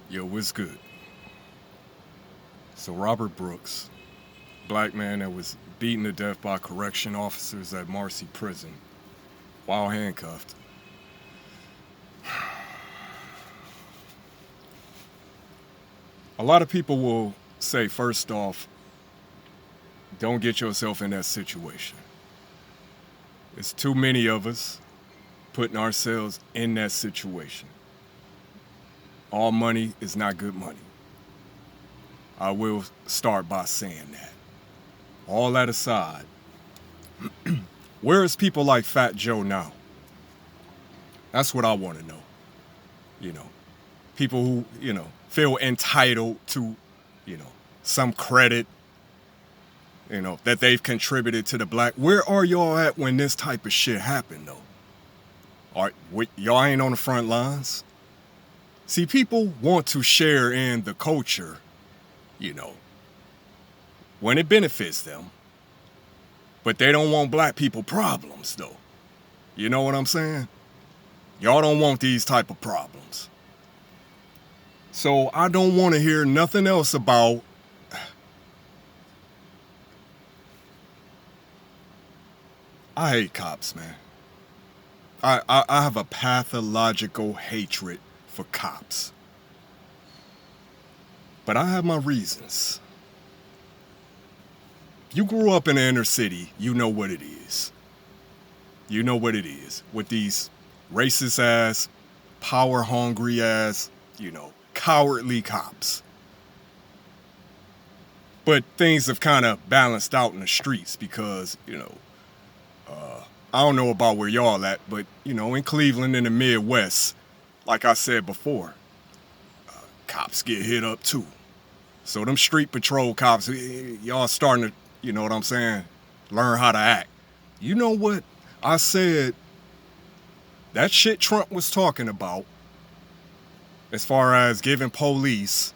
Yo, what's good? So Robert Brooks, black man that was beaten to death by correction officers at Marcy Prison while handcuffed. A lot of people will say, first off, don't get yourself in that situation. It's too many of us putting ourselves in that situation. All money is not good money. I will start by saying that. All that aside, where is people like Fat Joe now? That's what I want to know. You know, people who, feel entitled to, some credit, that they've contributed to the black. Where are y'all at when this type of shit happened, though? Y'all ain't on the front lines? See, people want to share in the culture, when it benefits them. But they don't want black people problems, though. You know what I'm saying? Y'all don't want these type of problems. So I don't want to hear nothing else about I hate cops, man. I have a pathological hatred for cops. But I have my reasons. If you grew up in the inner city, you know what it is. You know what it is. With these racist ass, power hungry ass, cowardly cops. But things have kind of balanced out in the streets because, I don't know about where y'all at, but, in Cleveland in the Midwest, like I said before, cops get hit up too. So them street patrol cops, y'all starting to, you know what I'm saying, learn how to act. You know what I said? That shit Trump was talking about, as far as giving police,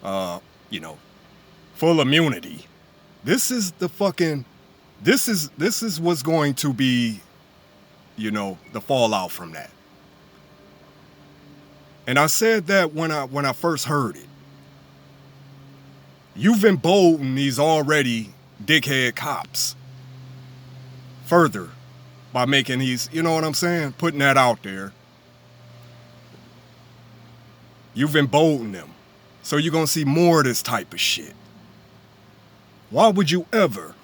full immunity. This is what's going to be, the fallout from that. And I said that when I first heard it. You've emboldened these already dickhead cops further by making these, you know what I'm saying? Putting that out there. You've emboldened them. So you're going to see more of this type of shit. Why would you ever?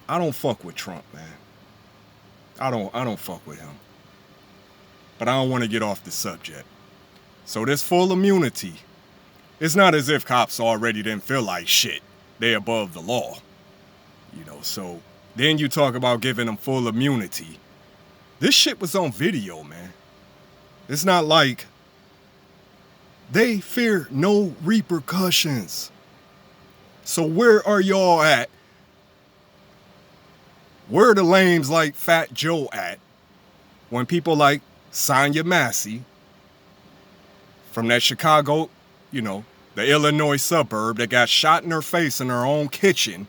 I don't fuck with Trump, man. I don't fuck with him. But I don't want to get off the subject. So this full immunity, it's not as if cops already didn't feel like shit. They above the law. So then you talk about giving them full immunity. This shit was on video, man. It's not like they fear no repercussions. So where are y'all at? Where are the lames like Fat Joe at when people like Sonya Massey from that Chicago, the Illinois suburb that got shot in her face in her own kitchen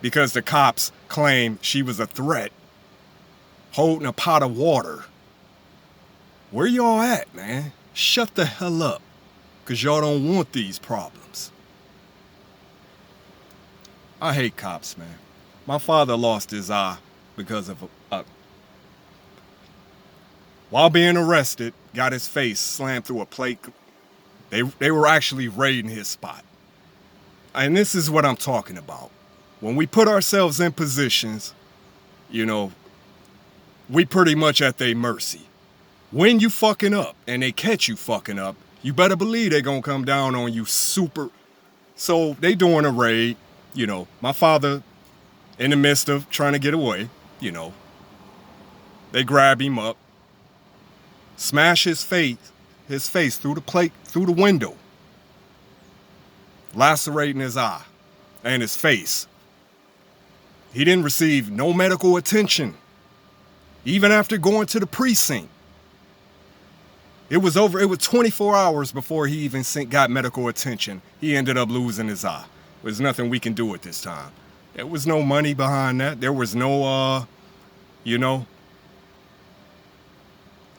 because the cops claimed she was a threat, holding a pot of water. Where y'all at, man? Shut the hell up, because y'all don't want these problems. I hate cops, man. My father lost his eye because of while being arrested, got his face slammed through a plate. They were actually raiding his spot. And this is what I'm talking about. When we put ourselves in positions, we pretty much at their mercy. When you fucking up and they catch you fucking up, you better believe they gonna come down on you super. So they doing a raid, my father in the midst of trying to get away, they grab him up, smash his face through the plate, through the window, lacerating his eye and his face. He didn't receive no medical attention, even after going to the precinct. It was 24 hours before he even got medical attention. He ended up losing his eye. There's nothing we can do at this time. There was no money behind that. There was no, in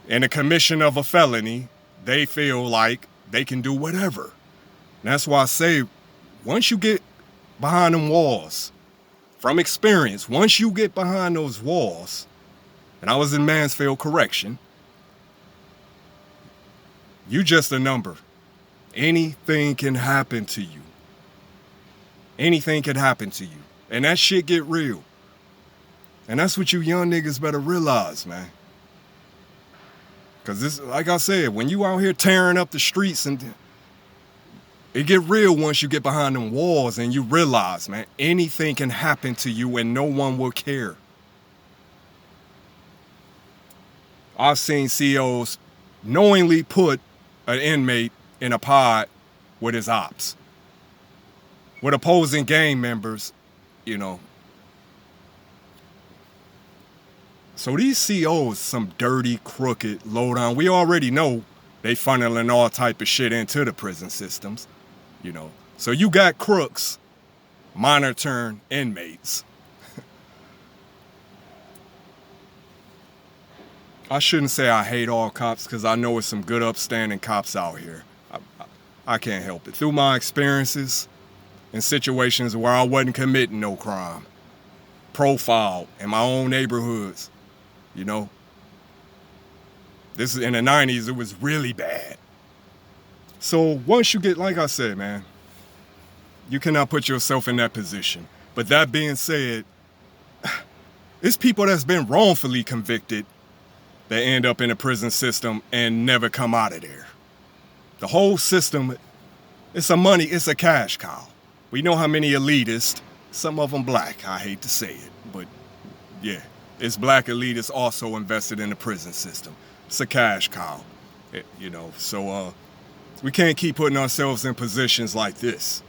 the commission of a felony, they feel like they can do whatever. And that's why I say, once you get behind them walls, from experience, once you get behind those walls, and I was in Mansfield Correction, you just a number. Anything can happen to you. Anything can happen to you. And that shit get real. And that's what you young niggas better realize, man. Because this, like I said, when you out here tearing up the streets, and it get real once you get behind them walls and you realize, man, anything can happen to you and no one will care. I've seen CEOs knowingly put an inmate in a pod with his ops, with opposing gang members, you know. So these CEOs, some dirty, crooked, low-down, we already know they funneling all type of shit into the prison systems, you know. So you got crooks monitoring inmates. I shouldn't say I hate all cops, because I know it's some good upstanding cops out here. I can't help it. Through my experiences in situations where I wasn't committing no crime, profiled in my own neighborhoods, you know. This is in the 90s, it was really bad. So once you get, like I said, man, you cannot put yourself in that position. But that being said, it's people that's been wrongfully convicted that end up in the prison system and never come out of there. The whole system, it's a cash cow. We know how many elitists, some of them black, I hate to say it, but yeah, it's black elitists also invested in the prison system. It's a cash cow, you know, so we can't keep putting ourselves in positions like this,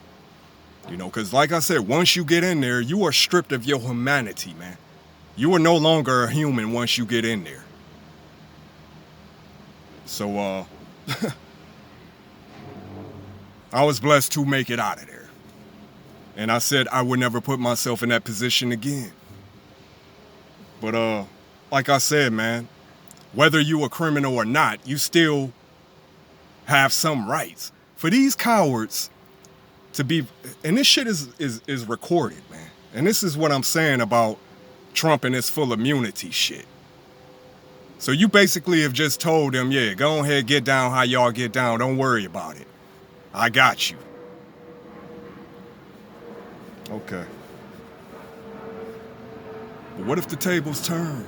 you know, because like I said, once you get in there, you are stripped of your humanity, man. You are no longer a human once you get in there. So, I was blessed to make it out of there. And I said I would never put myself in that position again. But, like I said, man, whether you a criminal or not, you still have some rights. For these cowards to be, and this shit is recorded, man. And this is what I'm saying about Trump and his full immunity shit. So you basically have just told them, yeah, go ahead, get down how y'all get down. Don't worry about it. I got you. Okay. But what if the tables turn?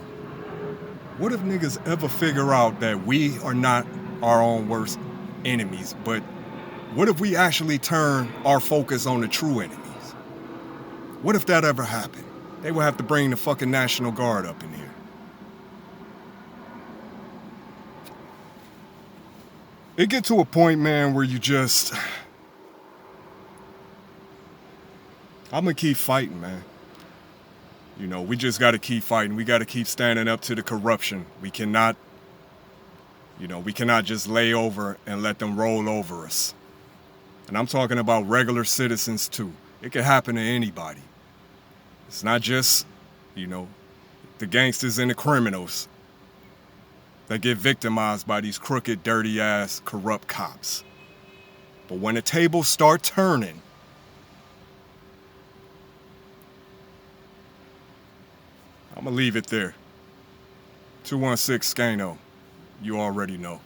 What if niggas ever figure out that we are not our own worst enemies, but what if we actually turn our focus on the true enemies? What if that ever happened? They would have to bring the fucking National Guard up in here. It get to a point, man, where you just, I'm gonna keep fighting, man. You know, we just gotta keep fighting. We gotta keep standing up to the corruption. We cannot, you know, we cannot just lay over and let them roll over us. And I'm talking about regular citizens too. It could happen to anybody. It's not just, you know, the gangsters and the criminals that get victimized by these crooked, dirty-ass, corrupt cops. But when the tables start turning, I'm gonna leave it there. 216 Scano, you already know.